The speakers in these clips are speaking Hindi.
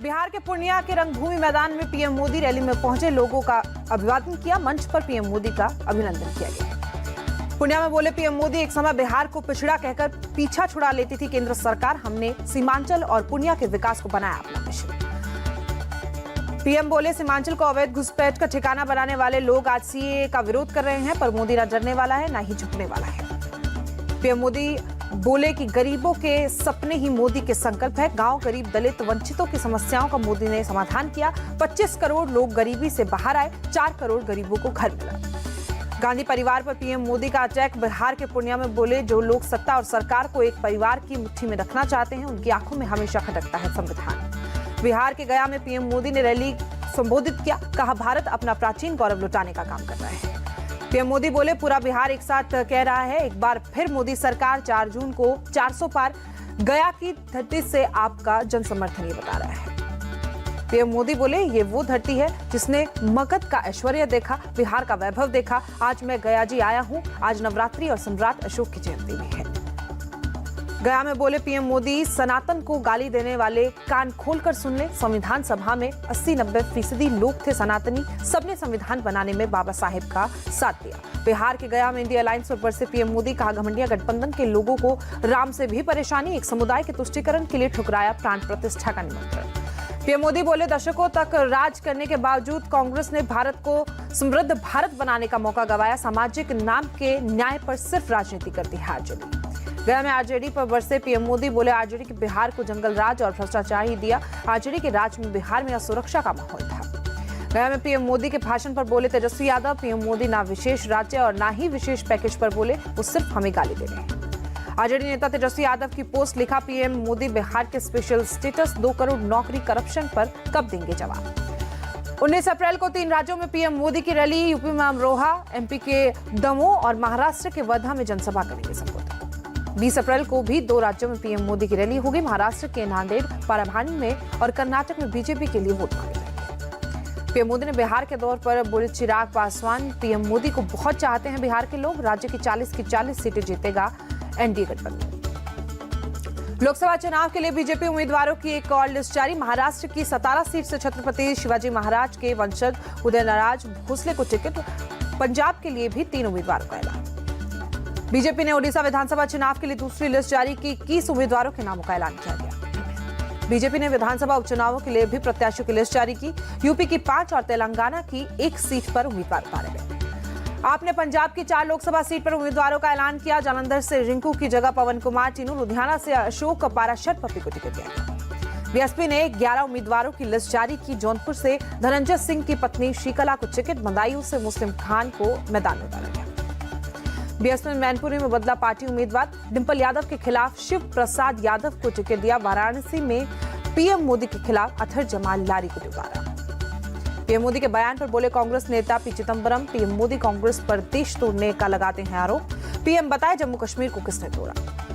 बिहार के पूर्णिया के रंगभूमि मैदान में पीएम मोदी रैली में पहुंचे लोगों का अभिवादन किया। मंच पर पीएम मोदी का अभिनंदन किया गया। पूर्णिया में बोले पीएम मोदी, एक समय बिहार को पिछड़ा कहकर पीछा छुड़ा लेती थी केंद्र सरकार। हमने सीमांचल और पूर्णिया के विकास को बनाया अपना मिशन। पीएम बोले, सीमांचल को अवैध घुसपैठ का ठिकाना बनाने वाले लोग आज सीएए का विरोध कर रहे हैं, पर मोदी न डरने वाला है न ही झुकने वाला है। पीएम मोदी बोले कि गरीबों के सपने ही मोदी के संकल्प है। गांव, गरीब, दलित, वंचितों की समस्याओं का मोदी ने समाधान किया। 25 करोड़ लोग गरीबी से बाहर आए, 4 करोड़ गरीबों को घर मिला। गांधी परिवार पर पीएम मोदी का अटैक। बिहार के पूर्णिया में बोले, जो लोग सत्ता और सरकार को एक परिवार की मुट्ठी में रखना चाहते हैं, उनकी आंखों में हमेशा खटकता है संविधान। बिहार के गया में पीएम मोदी ने रैली संबोधित किया। कहा, भारत अपना प्राचीन गौरव लुटाने का काम कर रहा है। पीएम मोदी बोले, पूरा बिहार एक साथ कह रहा है, एक बार फिर मोदी सरकार 4 जून को 400 पार। गया की धरती से आपका जन समर्थन ये बता रहा है। पीएम मोदी बोले, ये वो धरती है जिसने मगध का ऐश्वर्य देखा, बिहार का वैभव देखा। आज मैं गया जी आया हूं। आज नवरात्रि और सम्राट अशोक की जयंती भी है। गया में बोले पीएम मोदी, सनातन को गाली देने वाले कान खोलकर सुन ले। संविधान सभा में 80-90% लोग थे सनातनी। सबने संविधान बनाने में बाबा साहेब का साथ दिया। बिहार के गया में इंडिया अलायंस पर बरसे पीएम मोदी। कहा, घमंडिया गठबंधन के लोगों को राम से भी परेशानी। एक समुदाय के तुष्टीकरण के लिए ठुकराया प्राण प्रतिष्ठा का निमंत्रण। पीएम मोदी बोले, दशकों तक राज करने के बावजूद कांग्रेस ने भारत को समृद्ध भारत बनाने का मौका गंवाया। सामाजिक नाम के न्याय पर सिर्फ राजनीति करती है आरजेडी। गया में आरजेडी पर बरसे पीएम मोदी। बोले, आरजेडी के बिहार को जंगल राज और भ्रष्टाचार ही दिया। आरजेडी के राज में बिहार में असुरक्षा का माहौल था। गया में पीएम मोदी के भाषण पर बोले तेजस्वी यादव, पीएम मोदी ना विशेष राज्य और ना ही विशेष पैकेज पर बोले, वो सिर्फ हमें गाली दे रहे हैं। आरजेडी नेता तेजस्वी यादव की पोस्ट। लिखा, पीएम मोदी बिहार के स्पेशल स्टेटस, 2 करोड़ नौकरी, करप्शन पर कब देंगे जवाब। 19 अप्रैल को 3 राज्यों में पीएम मोदी की रैली। यूपी में अमरोहा, एमपी के दमोह और महाराष्ट्र के वर्धा में जनसभा करेंगे संबोधित। 20 अप्रैल को भी 2 राज्यों में पीएम मोदी की रैली होगी। महाराष्ट्र के नांदेड़, परभणी में और कर्नाटक में बीजेपी के लिए वोट मांगे जाएंगे। पीएम मोदी ने बिहार के दौर पर बोले चिराग पासवान, पीएम मोदी को बहुत चाहते हैं बिहार के लोग। राज्य की 40 सीटें जीतेगा एनडीए गठबंधन। लोकसभा चुनाव के लिए बीजेपी उम्मीदवारों की एक और लिस्ट जारी। महाराष्ट्र की 17 सीट से छत्रपति शिवाजी महाराज के वंशज उदयनराज भोसले को टिकट। पंजाब के लिए भी 3 उम्मीदवारों का ऐलान। बीजेपी ने ओडिशा विधानसभा चुनाव के लिए दूसरी लिस्ट जारी की। 21 उम्मीदवारों के नामों का ऐलान किया गया। बीजेपी ने विधानसभा उपचुनावों के लिए भी प्रत्याशियों की लिस्ट जारी की। यूपी की 5 और तेलंगाना की 1 सीट पर उम्मीदवार उतारे गए। आपने पंजाब की 4 लोकसभा सीट पर उम्मीदवारों का ऐलान किया। जालंधर से रिंकू की जगह पवन कुमार टीनू, लुधियाना से अशोक पाराशर पप्पी को टिकट दिया गया। बीएसपी ने 11 उम्मीदवारों की लिस्ट जारी की। जौनपुर से धनंजय सिंह की पत्नी श्रीकला को टिकट। बदायूं से मुस्लिम खान को मैदान में उतारा गया। बीएसपी ने मैनपुरी में बदला पार्टी उम्मीदवार। डिंपल यादव के खिलाफ शिव प्रसाद यादव को टिकट दिया। वाराणसी में पीएम मोदी के खिलाफ अथर जमाल लारी को उतारा। पीएम मोदी के बयान पर बोले कांग्रेस नेता पी चिदंबरम, पीएम मोदी कांग्रेस पर देश तोड़ने का लगाते हैं आरोप। पीएम बताए, जम्मू कश्मीर को किसने तोड़ा।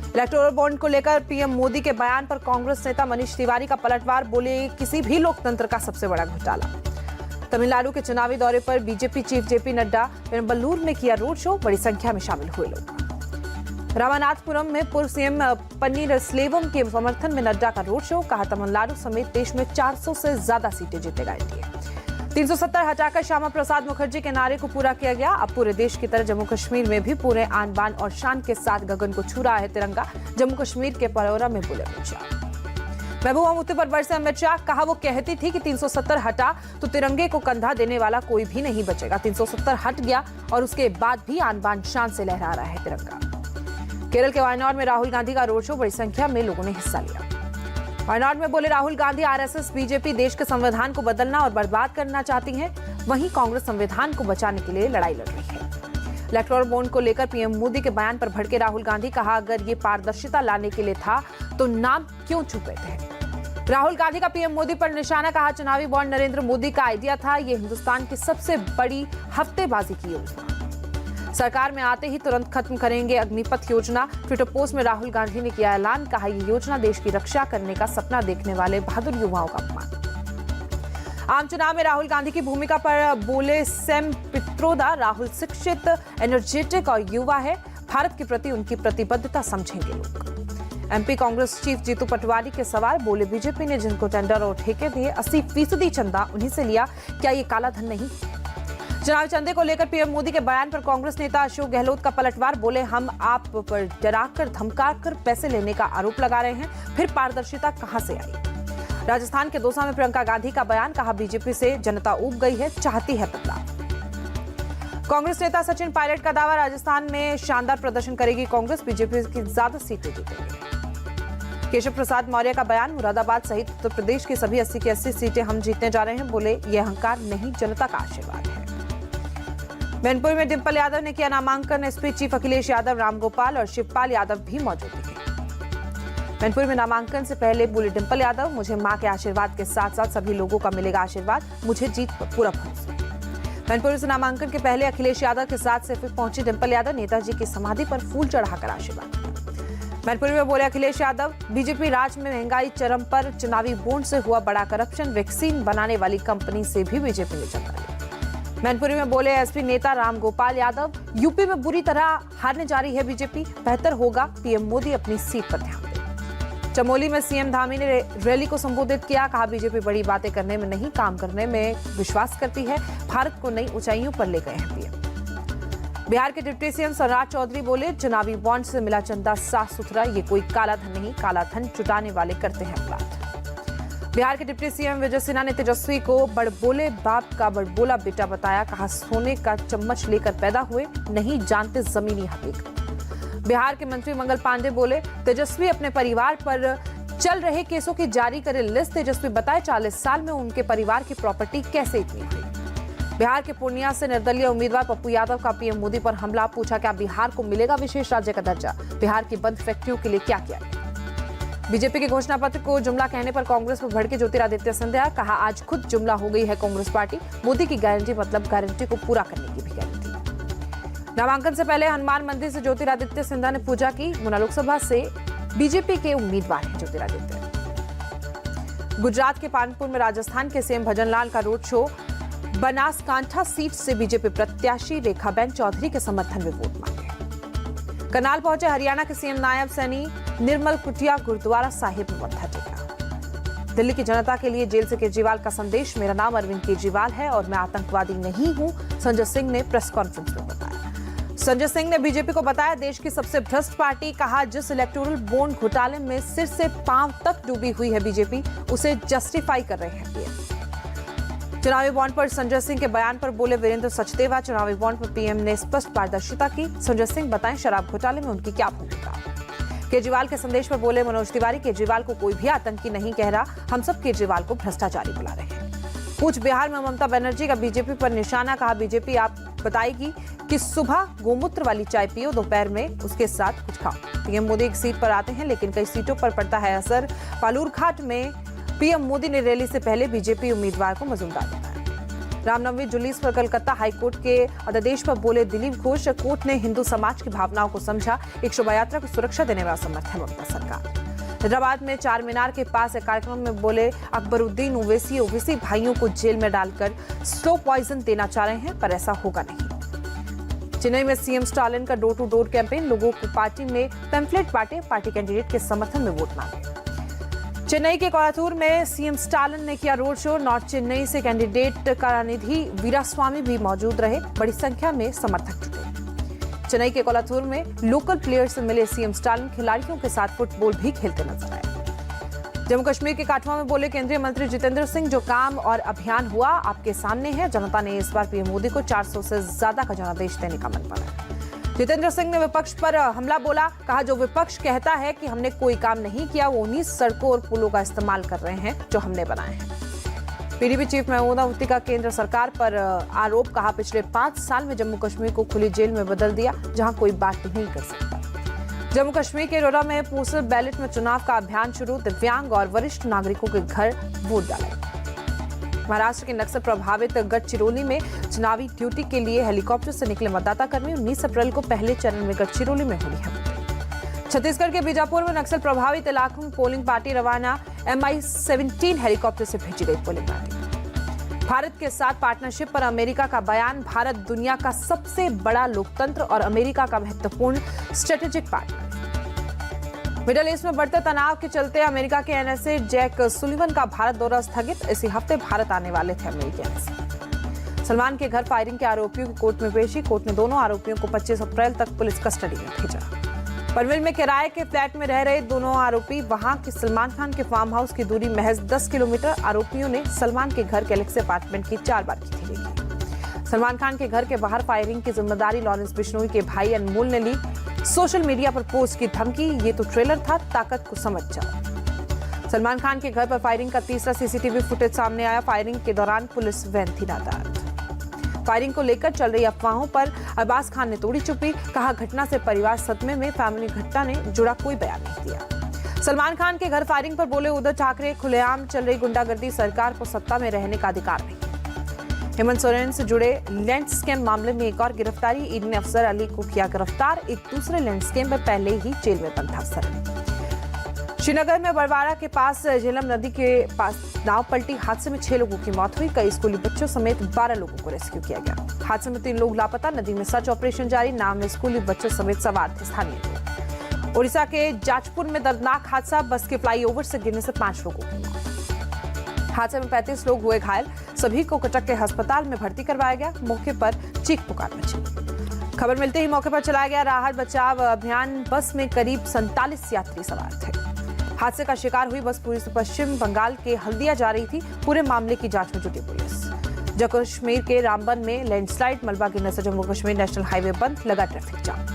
इलेक्टोरल बॉन्ड को लेकर पीएम मोदी के बयान पर कांग्रेस नेता मनीष तिवारी का पलटवार। बोले, किसी भी लोकतंत्र का सबसे बड़ा घोटाला। तमिलनाडु के चुनावी दौरे पर BJP chief JP Nadda Perambalur में किया रोड शो। बड़ी संख्या में शामिल हुए लोग। रामनाथपुरम में पूर्व सीएम पन्नीर सेल्वम के समर्थन में नड्डा का रोड शो। कहा, तमिलनाडु समेत देश में 400 से ज्यादा सीटें जीतेगा एनडीए। 370 हटाकर श्यामा प्रसाद मुखर्जी के नारे को पूरा किया गया। अब पूरे देश की तरह जम्मू कश्मीर में भी पूरे आन बान और शान के साथ गगन को छू रहा है तिरंगा। जम्मू कश्मीर के परोरा में बोले अमित शाह। महबूबा मुफ्ती पर बरसे अमित शाह। कहा, वो कहती थी कि 370 हटा तो तिरंगे को कंधा देने वाला कोई भी नहीं बचेगा। 370 हट गया और उसके बाद भी आन बान शान से लहरा रहा है तिरंगा। केरल के वायनाड में राहुल गांधी का रोड शो। बड़ी संख्या में लोगों ने हिस्सा लिया। वायनाड में बोले राहुल गांधी, आरएसएस बीजेपी देश के संविधान को बदलना और बर्बाद करना चाहती हैं। वहीं कांग्रेस संविधान को बचाने के लिए लड़ाई लड़ रही है। इलेक्टोरल बॉन्ड को लेकर पीएम मोदी के बयान पर भड़के राहुल गांधी। कहा, अगर ये पारदर्शिता लाने के लिए था तो नाम क्यों छुपे थे। राहुल गांधी का पीएम मोदी पर निशाना। कहा, चुनावी बॉन्ड नरेंद्र मोदी का आइडिया था। ये हिंदुस्तान की सबसे बड़ी हफ्तेबाजी की योजना। सरकार में आते ही तुरंत खत्म करेंगे अग्निपथ योजना। ट्विटर पोस्ट में राहुल गांधी ने किया ऐलान। कहा, ये योजना देश की रक्षा करने का सपना देखने वाले बहादुर युवाओं का अपमान। आम चुनाव में राहुल गांधी की भूमिका पर बोले सैम पित्रोदा, राहुल शिक्षित, एनर्जेटिक और युवा है। भारत के प्रति उनकी प्रतिबद्धता समझेंगे लोग। एमपी कांग्रेस चीफ जीतू पटवारी के सवाल, बोले बीजेपी ने जिनको टेंडर और ठेके दिए 80% चंदा उन्हीं से लिया, क्या ये काला धन नहीं? चुनावी चंदे को लेकर पीएम मोदी के बयान पर कांग्रेस नेता अशोक गहलोत का पलटवार, बोले हम आप पर डराकर धमकाकर पैसे लेने का आरोप लगा रहे हैं, फिर पारदर्शिता कहां से आई? राजस्थान के दौसा में प्रियंका गांधी का बयान, कहा बीजेपी से जनता ऊब गई है, चाहती है बदलाव। कांग्रेस नेता सचिन पायलट का दावा, राजस्थान में शानदार प्रदर्शन करेगी कांग्रेस, बीजेपी की ज्यादा सीटें जीतेंगे। केशव प्रसाद मौर्य का बयान, मुरादाबाद सहित उत्तर प्रदेश की सभी 80 की 80 सीटें हम जीतने जा रहे हैं, बोले ये अहंकार नहीं, जनता का आशीर्वाद है। मैनपुर में डिंपल यादव ने किया नामांकन, एसपी चीफ अखिलेश यादव, रामगोपाल और शिवपाल यादव भी मौजूद थे। मैनपुर में नामांकन से पहले बोले डिंपल यादव, मुझे मां के आशीर्वाद के साथ साथ सभी लोगों का मिलेगा आशीर्वाद, मुझे जीत पर पूरा भरोसा। मैनपुर से नामांकन के पहले अखिलेश यादव के साथ से फिर पहुंची डिंपल यादव, नेताजी की समाधि पर फूल चढ़ाकर आशीर्वाद दिया। मैनपुर में बोले अखिलेश यादव, बीजेपी राज में महंगाई चरम पर, चुनावी बॉन्ड से हुआ बड़ा करप्शन, वैक्सीन बनाने वाली कंपनी से भी बीजेपी ने चंदा लिया। मैनपुरी में बोले एसपी नेता रामगोपाल यादव, यूपी में बुरी तरह हारने जा रही है बीजेपी, बेहतर होगा पीएम मोदी अपनी सीट पर ध्यान दें। चमोली में सीएम धामी ने रैली को संबोधित किया, कहा बीजेपी बड़ी बातें करने में नहीं, काम करने में विश्वास करती है, भारत को नई ऊंचाइयों पर ले गए हैं पीएम। बिहार के डिप्टी सीएम सौराज चौधरी बोले, चुनावी बॉन्ड से मिला चंदा साफ सुथरा, ये कोई काला धन नहीं, काला धन जुटाने वाले करते हैं अपराध। बिहार के डिप्टी सीएम विजय सिन्हा ने तेजस्वी को बड़बोले बाप का बड़बोला बेटा बताया, कहा सोने का चम्मच लेकर पैदा हुए, नहीं जानते जमीनी हकीकत। बिहार के मंत्री मंगल पांडे बोले, तेजस्वी अपने परिवार पर चल रहे केसों की जारी करे लिस्ट, तेजस्वी बताए 40 साल में उनके परिवार की प्रॉपर्टी कैसे इतनी हुई। बिहार के पूर्णिया से निर्दलीय उम्मीदवार पप्पू यादव का पीएम मोदी पर हमला, पूछा क्या बिहार को मिलेगा विशेष राज्य का दर्जा, बिहार की बंद फैक्ट्रियों के लिए क्या किया। बीजेपी के घोषणा पत्र को जुमला कहने पर कांग्रेस पर भड़के ज्योतिरादित्य सिंधिया, कहा आज खुद जुमला हो गई है कांग्रेस पार्टी, मोदी की गारंटी मतलब गारंटी को पूरा करने की भी गारंटी। नामांकन से पहले हनुमान मंदिर से ज्योतिरादित्य सिंधिया ने पूजा की, गुना लोकसभा से बीजेपी के उम्मीदवार हैं ज्योतिरादित्य। गुजरात के पानपुर में राजस्थान के सीएम भजनलाल का रोड शो, बनासकांठा सीट से बीजेपी प्रत्याशी रेखाबेन चौधरी के समर्थन में वोट मांगे। करनाल पहुंचे हरियाणा के सीएम नायब सैनी निर्मल कुटिया, गुरुद्वारा साहिब में मत्था टेका। दिल्ली की जनता के लिए जेल से केजरीवाल का संदेश, मेरा नाम अरविंद केजरीवाल है और मैं आतंकवादी नहीं हूं, संजय सिंह ने प्रेस कॉन्फ्रेंस में बताया। संजय सिंह ने बीजेपी को बताया देश की सबसे भ्रष्ट पार्टी, कहा जिस इलेक्टोरल बॉन्ड घोटाले में सिर से पांव तक डूबी हुई है बीजेपी, उसे जस्टिफाई कर रहे हैं पीएम। चुनावी बॉन्ड पर संजय सिंह के बयान पर बोले वीरेंद्र सचदेवा, चुनावी बॉन्ड पर पीएम ने स्पष्ट पारदर्शिता की, संजय सिंह बताएं शराब घोटाले में उनकी क्या भूमिका। केजरीवाल के संदेश पर बोले मनोज तिवारी, केजरीवाल को कोई भी आतंकी नहीं कह रहा, हम सब केजरीवाल को भ्रष्टाचारी बुला रहे हैं। पूछ बिहार में ममता बनर्जी का बीजेपी पर निशाना, कहा बीजेपी आप बताएगी कि सुबह गोमूत्र वाली चाय पियो, दोपहर में उसके साथ कुछ खाओ। पीएम मोदी एक सीट पर आते हैं लेकिन कई सीटों पर पड़ता है असर। पालूरघाट में पीएम मोदी ने रैली से पहले बीजेपी उम्मीदवार को मजूमदार बताया। रामनवमी जुलूस पर कलकत्ता हाईकोर्ट के अध्यादेश पर बोले दिलीप घोष, कोर्ट ने हिंदू समाज की भावनाओं को समझा, एक शोभा यात्रा को सुरक्षा देने में असमर्थ है ममता सरकार। हैदराबाद में चार मीनार के पास एक कार्यक्रम में बोले अकबरुद्दीन ओवैसी भाइयों को जेल में डालकर स्लो पॉइजन देना चाह रहे हैं, पर ऐसा होगा नहीं। चेन्नई में सीएम स्टालिन का डोर टू डोर कैंपेन, लोगों को पार्टी में पैम्फलेट बांटे, पार्टी कैंडिडेट के समर्थन में वोट मांगे। चेन्नई के कोलाथूर में सीएम स्टालिन ने किया रोड शो, नॉर्थ चेन्नई से कैंडिडेट करुणानिधि वीरास्वामी भी मौजूद रहे, बड़ी संख्या में समर्थक जुटे। चेन्नई के कोलाथूर में लोकल प्लेयर से मिले सीएम स्टालिन खिलाड़ियों के साथ फुटबॉल भी खेलते नजर आए। जम्मू कश्मीर के काठवा में बोले केंद्रीय मंत्री जितेंद्र सिंह, जो काम और अभियान हुआ आपके सामने है, जनता ने इस बार पीएम मोदी को 400 से ज्यादा का जनादेश देने का मन बना। जितेंद्र सिंह ने विपक्ष पर हमला बोला, कहा जो विपक्ष कहता है कि हमने कोई काम नहीं किया, वो उन्हीं सड़कों और पुलों का इस्तेमाल कर रहे हैं जो हमने बनाए हैं। पीडीपी चीफ महमूदा मुफ्ती का केंद्र सरकार पर आरोप, कहा पिछले 5 साल में जम्मू कश्मीर को खुली जेल में बदल दिया जहां कोई बात नहीं कर सकता। जम्मू कश्मीर के डोडा में पोस्टल बैलेट में चुनाव का अभियान शुरू, दिव्यांग और वरिष्ठ नागरिकों के घर वोट डाले। महाराष्ट्र के नक्सल प्रभावित गढ़चिरौली में चुनावी ड्यूटी के लिए हेलीकॉप्टर से निकले मतदाता कर्मी, 19 अप्रैल को पहले चरण में गढ़चिरौली में होनी है। छत्तीसगढ़ के बीजापुर में नक्सल प्रभावित इलाकों में पोलिंग पार्टी रवाना, MI-17 हेलीकॉप्टर से भेजी गई पोलिंग पार्टी। भारत के साथ पार्टनरशिप पर अमेरिका का बयान, भारत दुनिया का सबसे बड़ा लोकतंत्र और अमेरिका का महत्वपूर्ण स्ट्रेटेजिक पार्टनर। मिडल ईस्ट में बढ़ते तनाव के चलते अमेरिका के एनएसए जैक सुलिवन का भारत दौरा स्थगित। इसी हफ्ते भारत आने वाले थे अमेरिकी एनएसए। सलमान के घर फायरिंग के आरोपियों को कोर्ट में पेशी। कोर्ट ने दोनों आरोपियों को 25 अप्रैल तक पुलिस कस्टडी में भेजा। पनवेल में किराए के फ्लैट में रह रहे दोनों आरोपी। वहां के सलमान खान के फार्म हाउस की दूरी महज 10 किलोमीटर। आरोपियों ने सलमान के घर गैलेक्सी अपार्टमेंट की 4 बार की थी। सलमान खान के घर के बाहर फायरिंग की जिम्मेदारी लॉरेंस बिश्नोई के भाई अनमोल ने ली। सोशल मीडिया पर पोस्ट की धमकी, ये तो ट्रेलर था, ताकत को समझ जाओ। सलमान खान के घर पर फायरिंग का तीसरा सीसीटीवी फुटेज सामने आया। फायरिंग के दौरान पुलिस वैन थी नादार। फायरिंग को लेकर चल रही अफवाहों पर अब्बास खान ने तोड़ी चुप्पी। कहा, घटना से परिवार सदमे में, फैमिली घटना ने जुड़ा कोई बयान नहीं दिया। सलमान खान के घर फायरिंग पर बोले उद्धव ठाकरे, खुलेआम चल रही गुंडागर्दी, सरकार को सत्ता में रहने का अधिकार नहीं। हेमंत सोरेन से जुड़े लैंड स्कैम मामले में एक और गिरफ्तारी। ईडी ने अफसर अली को किया गिरफ्तार। एक दूसरे लैंड स्कैम में पहले ही जेल में बंद था अफसर। श्रीनगर में बरवाड़ा के पास झेलम नदी के पास नाव पलटी। हादसे में 6 लोगों की मौत हुई। कई स्कूली बच्चों समेत 12 लोगों को रेस्क्यू किया गया। हादसे में 3 लोग लापता। नदी में सर्च ऑपरेशन जारी। नाव में स्कूली बच्चों समेत सवार थे स्थानीय लोग। ओडिशा के जाजपुर में दर्दनाक हादसा। बस के फ्लाईओवर से गिरने से 5 लोगों की मौत। हादसे में 35 लोग हुए घायल। सभी को कटक के अस्पताल में भर्ती करवाया गया। मौके पर चीख पुकार मची। खबर मिलते ही मौके पर चलाया गया राहत बचाव अभियान। बस में करीब 47 यात्री सवार थे। हादसे का शिकार हुई बस पूरी से पश्चिम बंगाल के हल्दिया जा रही थी। पूरे मामले की जांच में जुटी पुलिस। जम्मू कश्मीर के रामबन में लैंडस्लाइड। मलबा गिरने से जम्मू कश्मीर नेशनल हाईवे बंद, लगा ट्रैफिक जाम।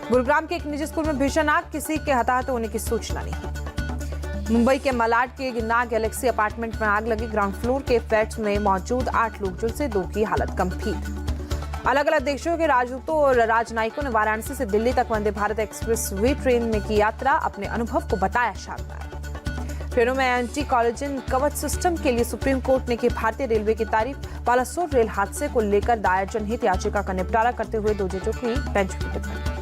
गुरुग्राम के एक निजी स्कूल में भीषण आग। किसी के हताहत होने की सूचना नहीं। मुंबई के मलाड के गिरनार गैलेक्सी अपार्टमेंट में आग लगी। ग्राउंड फ्लोर के फ्लैट्स में मौजूद 8 लोग झुलसे, 2 की हालत गंभीर। अलग अलग देशों के राजदूतों और राजनयिकों ने वाराणसी से दिल्ली तक Vande Bharat express way train में की यात्रा। अपने अनुभव को बताया शानदार। ट्रेनों में एंटी कॉलिजन कवच सिस्टम के लिए सुप्रीम कोर्ट ने की भारतीय रेलवे की तारीफ। बालासोर रेल हादसे को लेकर दायर जनहित याचिका का निपटारा करते हुए 2 जजों की बेंच की टिप्पणी।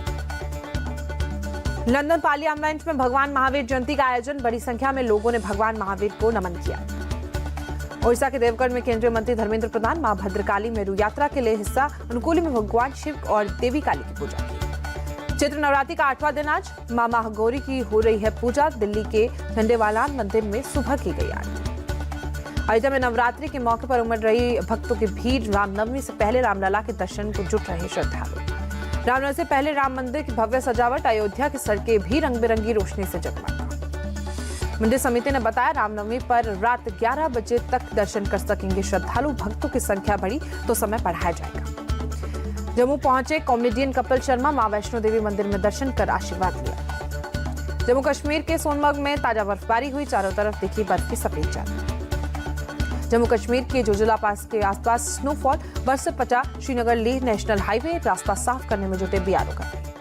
लंदन पार्लियामेंट में भगवान महावीर जयंती का आयोजन। बड़ी संख्या में लोगों ने भगवान महावीर को नमन किया। ओडिशा के देवगढ़ में केंद्रीय मंत्री धर्मेंद्र प्रधान मां भद्रकाली मेरू यात्रा के लिए हिस्सा। अनुकूली में भगवान शिव और देवी काली की पूजा की। चैत्र नवरात्रि का 8वां दिन आज। मां महागौरी की हो रही है पूजा। दिल्ली के झंडेवालान मंदिर में सुबह की गई आरती। अयोध्या में नवरात्रि के मौके पर उमड़ रही भक्तों की भीड़। रामनवमी से पहले रामलला के दर्शन को जुट रहे श्रद्धालु। रामनवमी से पहले राम मंदिर की भव्य सजावट। अयोध्या की सड़कें भी रंग बिरंगी रोशनी से जगमगा। मंदिर समिति ने बताया, रामनवमी पर रात 11 बजे तक दर्शन कर सकेंगे श्रद्धालु। भक्तों की संख्या बढ़ी तो समय बढ़ाया जाएगा। जम्मू पहुंचे कॉमेडियन कपिल शर्मा। मां वैष्णो देवी मंदिर में दर्शन कर आशीर्वाद लिया। जम्मू कश्मीर के सोनमर्ग में ताजा बर्फबारी हुई। चारों तरफ दिखी बर्फ की सफेद चादर। जम्मू कश्मीर के जोजिला पास के आसपास स्नोफॉल। बर्फ से पचा श्रीनगर लेह नेशनल हाईवे। रास्ता साफ करने में जुटे बीआरओ कर्मी।